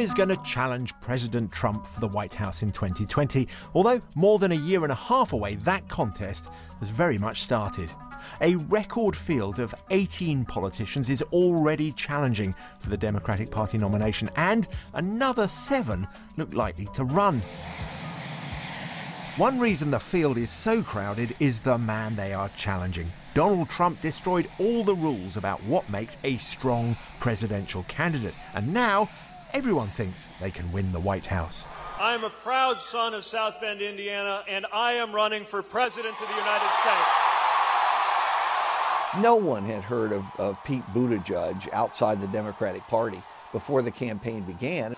is going to challenge President Trump for the White House in 2020? Although more than a year and a half away, that contest has very much started. A record field of 18 politicians is already challenging for the Democratic Party nomination, and another 7 look likely to run. One reason the field is so crowded is the man they are challenging. Donald Trump destroyed all the rules about what makes a strong presidential candidate, and now everyone thinks they can win the White House. I'm a proud son of South Bend, Indiana, and I am running for President of the United States. No one had heard of Pete Buttigieg outside the Democratic Party before the campaign began.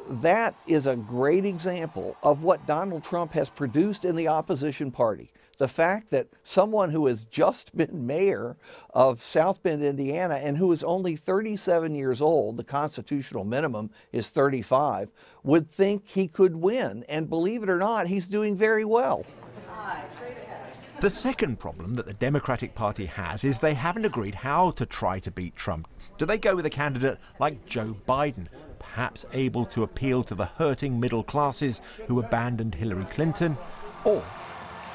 That is a great example of what Donald Trump has produced in the opposition party. The fact that someone who has just been mayor of South Bend, Indiana, and who is only 37 years old, the constitutional minimum is 35, would think he could win. And believe it or not, he's doing very well. The second problem that the Democratic Party has is they haven't agreed how to try to beat Trump. Do they go with a candidate like Joe Biden, perhaps able to appeal to the hurting middle classes who abandoned Hillary Clinton? Or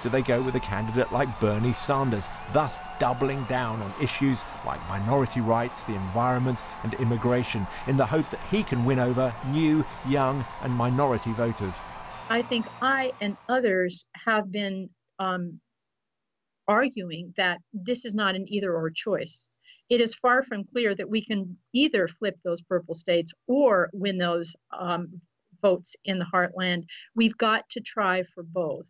do they go with a candidate like Bernie Sanders, thus doubling down on issues like minority rights, the environment and immigration, in the hope that he can win over new, young and minority voters? I think I and others have been arguing that this is not an either-or choice. It is far from clear that we can either flip those purple states or win those votes in the heartland. We've got to try for both.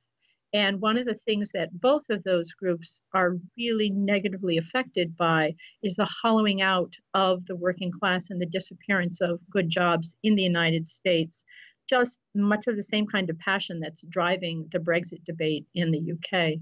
And one of the things that both of those groups are really negatively affected by is the hollowing out of the working class and the disappearance of good jobs in the United States. Just much of the same kind of passion that's driving the Brexit debate in the UK.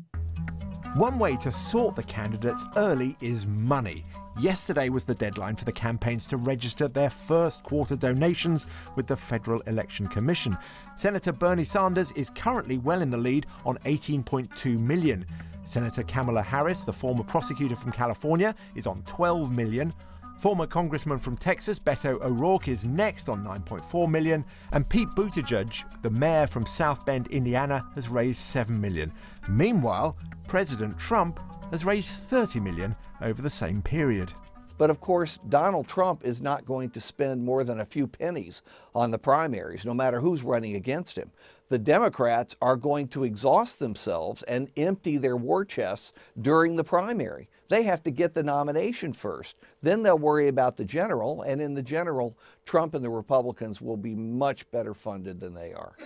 One way to sort the candidates early is money. Yesterday was the deadline for the campaigns to register their first quarter donations with the Federal Election Commission. Senator Bernie Sanders is currently well in the lead on $18.2 million. Senator Kamala Harris, the former prosecutor from California, is on $12 million. Former Congressman from Texas, Beto O'Rourke, is next on $9.4 million. And Pete Buttigieg, the mayor from South Bend, Indiana, has raised $7 million. Meanwhile, President Trump has raised $30 million over the same period. But of course, Donald Trump is not going to spend more than a few pennies on the primaries, no matter who's running against him. The Democrats are going to exhaust themselves and empty their war chests during the primary. They have to get the nomination first. Then they'll worry about the general, and in the general, Trump and the Republicans will be much better funded than they are.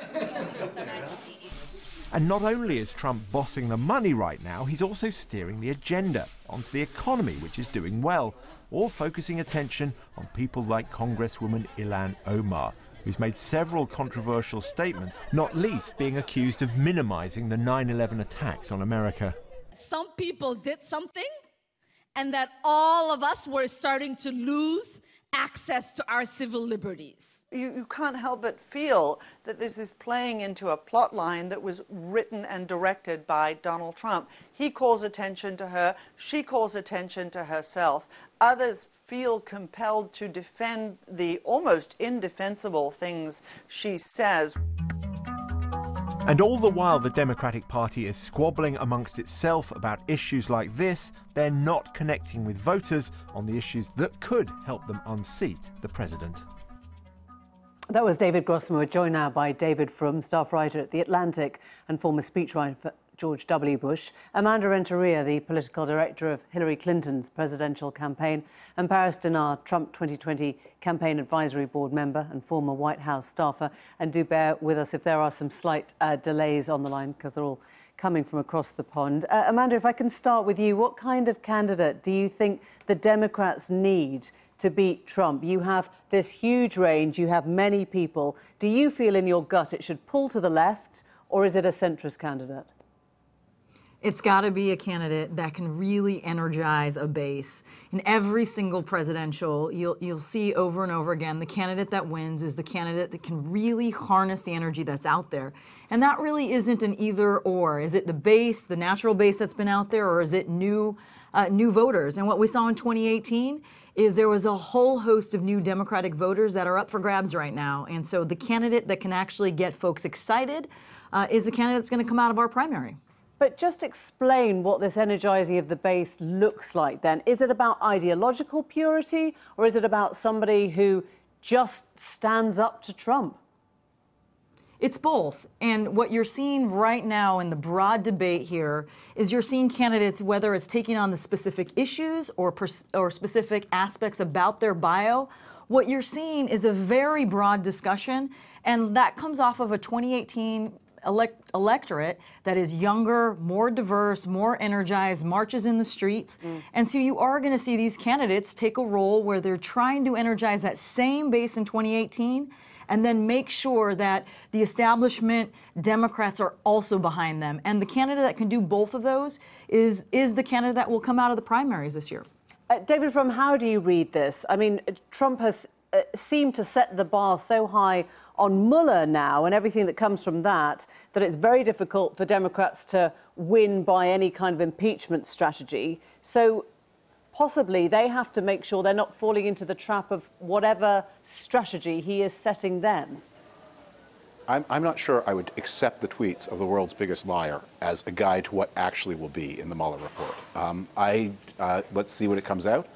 And not only is Trump bossing the money right now, he's also steering the agenda onto the economy, which is doing well, or focusing attention on people like Congresswoman Ilhan Omar, who's made several controversial statements, not least being accused of minimizing the 9/11 attacks on America. Some people did something, and that all of us were starting to lose access to our civil liberties. You can't help but feel that this is playing into a plot line that was written and directed by Donald Trump. He calls attention to her, she calls attention to herself. Others feel compelled to defend the almost indefensible things she says. And all the while the Democratic Party is squabbling amongst itself about issues like this, they're not connecting with voters on the issues that could help them unseat the president. That was David Grossman. We're joined now by David Frum, staff writer at The Atlantic and former speechwriter for George W. Bush, Amanda Renteria, the political director of Hillary Clinton's presidential campaign, and Paris Denard, Trump 2020 campaign advisory board member and former White House staffer. And do bear with us if there are some slight delays on the line, because they're all coming from across the pond. Amanda, if I can start with you, what kind of candidate do you think the Democrats need to beat Trump? You have this huge range, you have many people. Do you feel in your gut it should pull to the left, or is it a centrist candidate? It's got to be a candidate that can really energize a base. In every single presidential, you'll see over and over again, the candidate that wins is the candidate that can really harness the energy that's out there. And that really isn't an either or. Is it the base, the natural base that's been out there, or is it new voters? And what we saw in 2018 is there was a whole host of new Democratic voters that are up for grabs right now. And so the candidate that can actually get folks excited is a candidate that's going to come out of our primary. But just explain what this energizing of the base looks like then. Is it about ideological purity, or is it about somebody who just stands up to Trump? It's both. And what you're seeing right now in the broad debate here is you're seeing candidates, whether it's taking on the specific issues or specific aspects about their bio, what you're seeing is a very broad discussion. And that comes off of a 2018 electorate that is younger, more diverse, more energized, marches in the streets. And so you are going to see these candidates take a role where they're trying to energize that same base in 2018 and then make sure that the establishment Democrats are also behind them. And the candidate that can do both of those is the candidate that will come out of the primaries this year. David Frum, how do you read this? I mean, Trump has seemed to set the bar so high on Mueller now and everything that comes from that it's very difficult for Democrats to win by any kind of impeachment strategy. So possibly they have to make sure they're not falling into the trap of whatever strategy he is setting them. I'm not sure I would accept the tweets of the world's biggest liar as a guide to what actually will be in the Mueller report. Let's see what it comes out.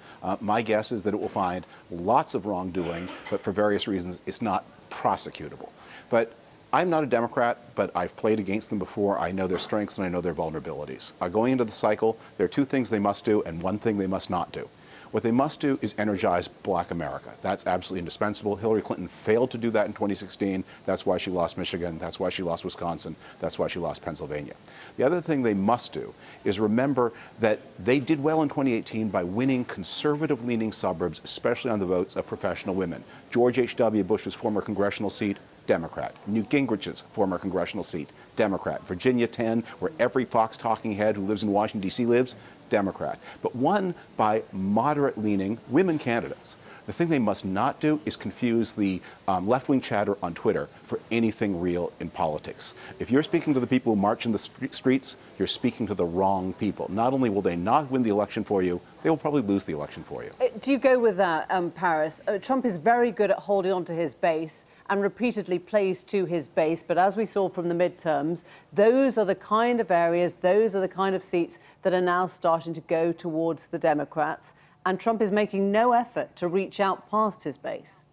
My guess is that it will find lots of wrongdoing, but for various reasons it's not prosecutable. But I'm not a Democrat, but I've played against them before. I know their strengths and I know their vulnerabilities. Going into the cycle, there are two things they must do and one thing they must not do. What they must do is energize Black America. That's absolutely indispensable. Hillary Clinton failed to do that in 2016. That's why she lost Michigan. That's why she lost Wisconsin. That's why she lost Pennsylvania. The other thing they must do is remember that they did well in 2018 by winning conservative-leaning suburbs, especially on the votes of professional women. George H.W. Bush's former congressional seat, Democrat. Newt Gingrich's former congressional seat, Democrat. Virginia 10, where every Fox talking head who lives in Washington, D.C. lives, Democrat. But won by moderate-leaning women candidates. The thing they must not do is confuse the left-wing chatter on Twitter for anything real in politics. If you're speaking to the people who march in the streets, you're speaking to the wrong people. Not only will they not win the election for you, they will probably lose the election for you. Do you go with that, Paris? Trump is very good at holding on to his base and repeatedly plays to his base. But as we saw from the midterms, those are the kind of areas, those are the kind of seats that are now starting to go towards the Democrats. And Trump is making no effort to reach out past his base.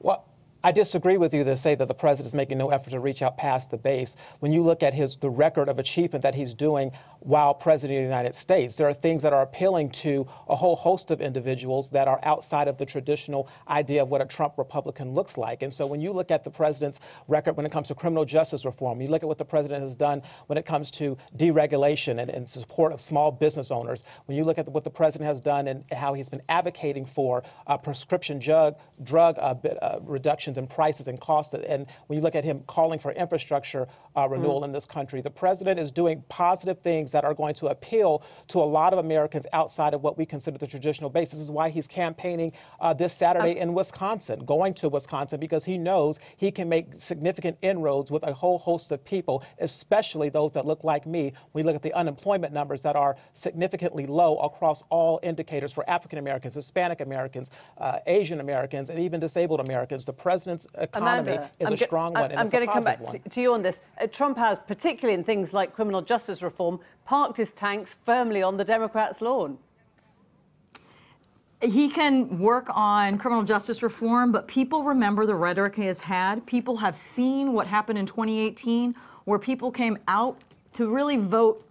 Well, I disagree with you to say that the president is making no effort to reach out past the base. When you look at the record of achievement that he's doing while president of the United States, there are things that are appealing to a whole host of individuals that are outside of the traditional idea of what a Trump Republican looks like. And so when you look at the president's record when it comes to criminal justice reform, you look at what the president has done when it comes to deregulation and support of small business owners, when you look at what the president has done and how he's been advocating for prescription drug reductions in prices and costs, and when you look at him calling for infrastructure renewal in this country, the president is doing positive things that are going to appeal to a lot of Americans outside of what we consider the traditional base. This is why he's campaigning this Saturday in Wisconsin, going to Wisconsin, because he knows he can make significant inroads with a whole host of people, especially those that look like me. When you look at the unemployment numbers that are significantly low across all indicators for African Americans, Hispanic Americans, Asian Americans, and even disabled Americans, the president's economy is a strong one. I'm going to come back to you on this. Trump has, particularly in things like criminal justice reform, parked his tanks firmly on the Democrats' lawn. He can work on criminal justice reform, but people remember the rhetoric he has had. People have seen what happened in 2018, where people came out to really vote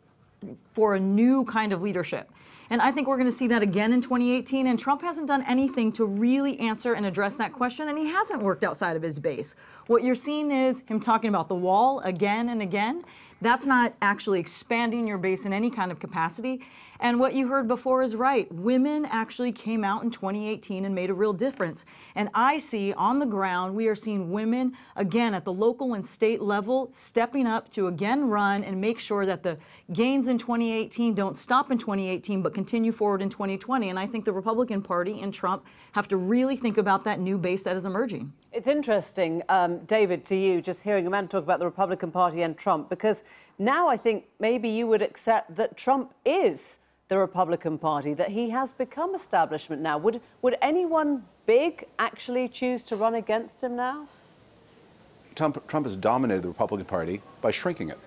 for a new kind of leadership. And I think we're going to see that again in 2018. And Trump hasn't done anything to really answer and address that question. And he hasn't worked outside of his base. What you're seeing is him talking about the wall again and again. That's not actually expanding your base in any kind of capacity. And what you heard before is right. Women actually came out in 2018 and made a real difference. And I see on the ground, we are seeing women, again, at the local and state level, stepping up to again run and make sure that the gains in 2018 don't stop in 2018, but continue forward in 2020. And I think the Republican Party and Trump have to really think about that new base that is emerging. It's interesting, David, to you, just hearing a man talk about the Republican Party and Trump, because now I think maybe you would accept that Trump is the Republican Party, that he has become establishment now. Would anyone big actually choose to run against him now? Trump has dominated the Republican Party by shrinking it.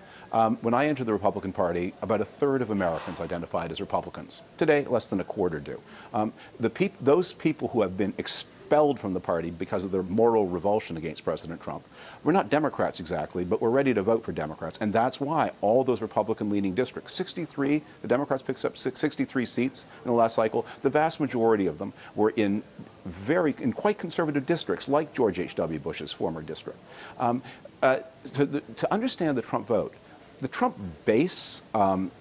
When I entered the Republican Party, about a third of Americans identified as Republicans. Today, less than a quarter do. Those people who have been expelled from the party because of their moral revulsion against President Trump, we're not Democrats exactly, but we're ready to vote for Democrats. And that's why all those Republican-leaning districts, 63, the Democrats picked up 63 seats in the last cycle. The vast majority of them were in quite conservative districts, like George H.W. Bush's former district. To understand the Trump vote, the Trump base,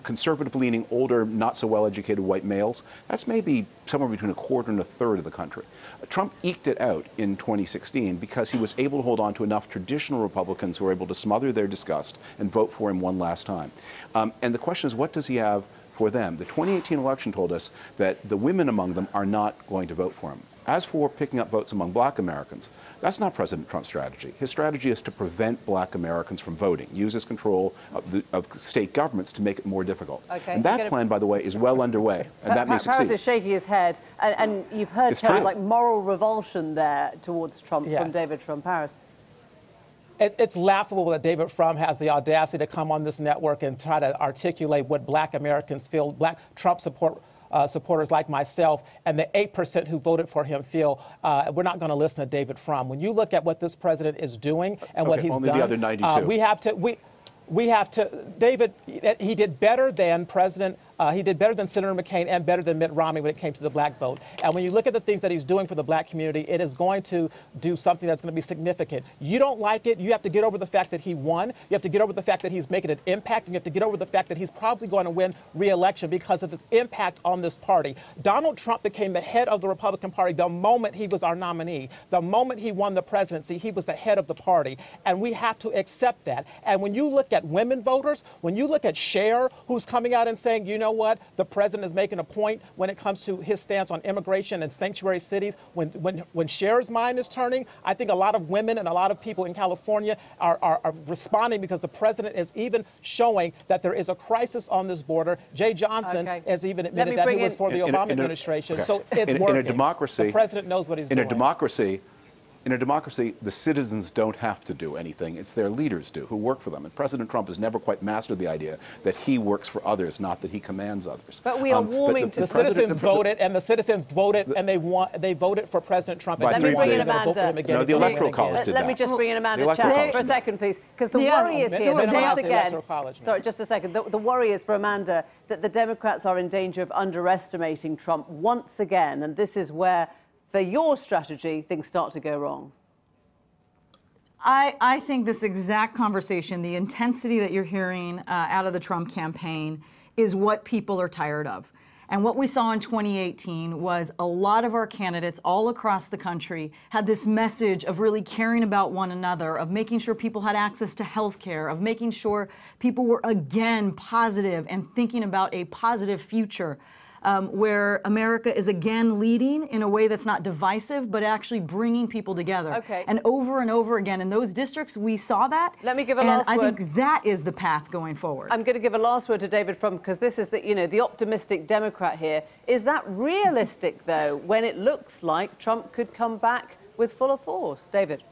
conservative-leaning, older, not-so-well-educated white males, that's maybe somewhere between a quarter and a third of the country. Trump eked it out in 2016 because he was able to hold on to enough traditional Republicans who were able to smother their disgust and vote for him one last time. And the question is, what does he have for them? The 2018 election told us that the women among them are not going to vote for him. As for picking up votes among black Americans, that's not President Trump's strategy. His strategy is to prevent black Americans from voting, use his control of state governments to make it more difficult. Okay. And that plan, by the way, is well underway, and that may succeed. Paris is shaking his head, and you've heard terms like moral revulsion there towards Trump from David from Paris. It's laughable that David Frum has the audacity to come on this network and try to articulate what black Americans feel, black Trump supporters like myself and the 8% who voted for him feel. We're not going to listen to David Frum. When you look at what this president is doing and what he's only done, the other 92. We have to, David, he did better than he did better than Senator McCain and better than Mitt Romney when it came to the black vote. And when you look at the things that he's doing for the black community, it is going to do something that's going to be significant. You don't like it, you have to get over the fact that he won. You have to get over the fact that he's making an impact, and you have to get over the fact that he's probably going to win re-election because of his impact on this party. Donald Trump became the head of the Republican Party the moment he was our nominee. The moment he won the presidency, he was the head of the party. And we have to accept that. And when you look at women voters, when you look at Cher, who's coming out and saying, you know what, the president is making a point when it comes to his stance on immigration and sanctuary cities. When Cher's mind is turning, I think a lot of women and a lot of people in California are responding because the president is even showing that there is a crisis on this border. Jay Johnson has even admitted that he was for the Obama administration. So it's working. In a democracy, the president knows what he's doing. In a democracy, the citizens don't have to do anything. It's their leaders do, who work for them. And President Trump has never quite mastered the idea that he works for others, not that he commands others. But we are warming to the citizens voted, and the citizens voted, and they voted for President Trump. Let me bring in Amanda. No, the Electoral College did that. Let me just bring in Amanda Chan for a second, please, because the worry is here. Once again, sorry, just a second. The worry is for Amanda that the Democrats are in danger of underestimating Trump once again, and this is where, for your strategy, things start to go wrong. I think this exact conversation, the intensity that you're hearing out of the Trump campaign, is what people are tired of. And what we saw in 2018 was a lot of our candidates all across the country had this message of really caring about one another, of making sure people had access to health care, of making sure people were again positive and thinking about a positive future. Where America is again leading in a way that's not divisive, but actually bringing people together. Okay. And over again in those districts, we saw that. Let me give a last word. I think that is the path going forward. I'm going to give a last word to David Frum, because this is the optimistic Democrat here. Is that realistic, though, when it looks like Trump could come back with fuller force? David.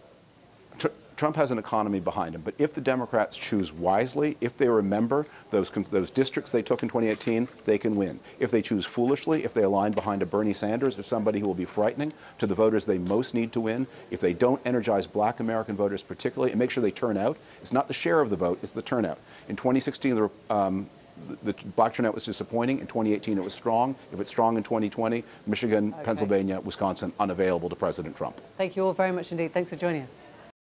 Trump has an economy behind him, but if the Democrats choose wisely, if they remember those districts they took in 2018, they can win. If they choose foolishly, if they align behind a Bernie Sanders or somebody who will be frightening to the voters they most need to win, if they don't energize black American voters particularly and make sure they turn out, it's not the share of the vote, it's the turnout. In 2016, the black turnout was disappointing. In 2018, it was strong. If it's strong in 2020, Michigan, Pennsylvania, Wisconsin, unavailable to President Trump. Thank you all very much indeed. Thanks for joining us.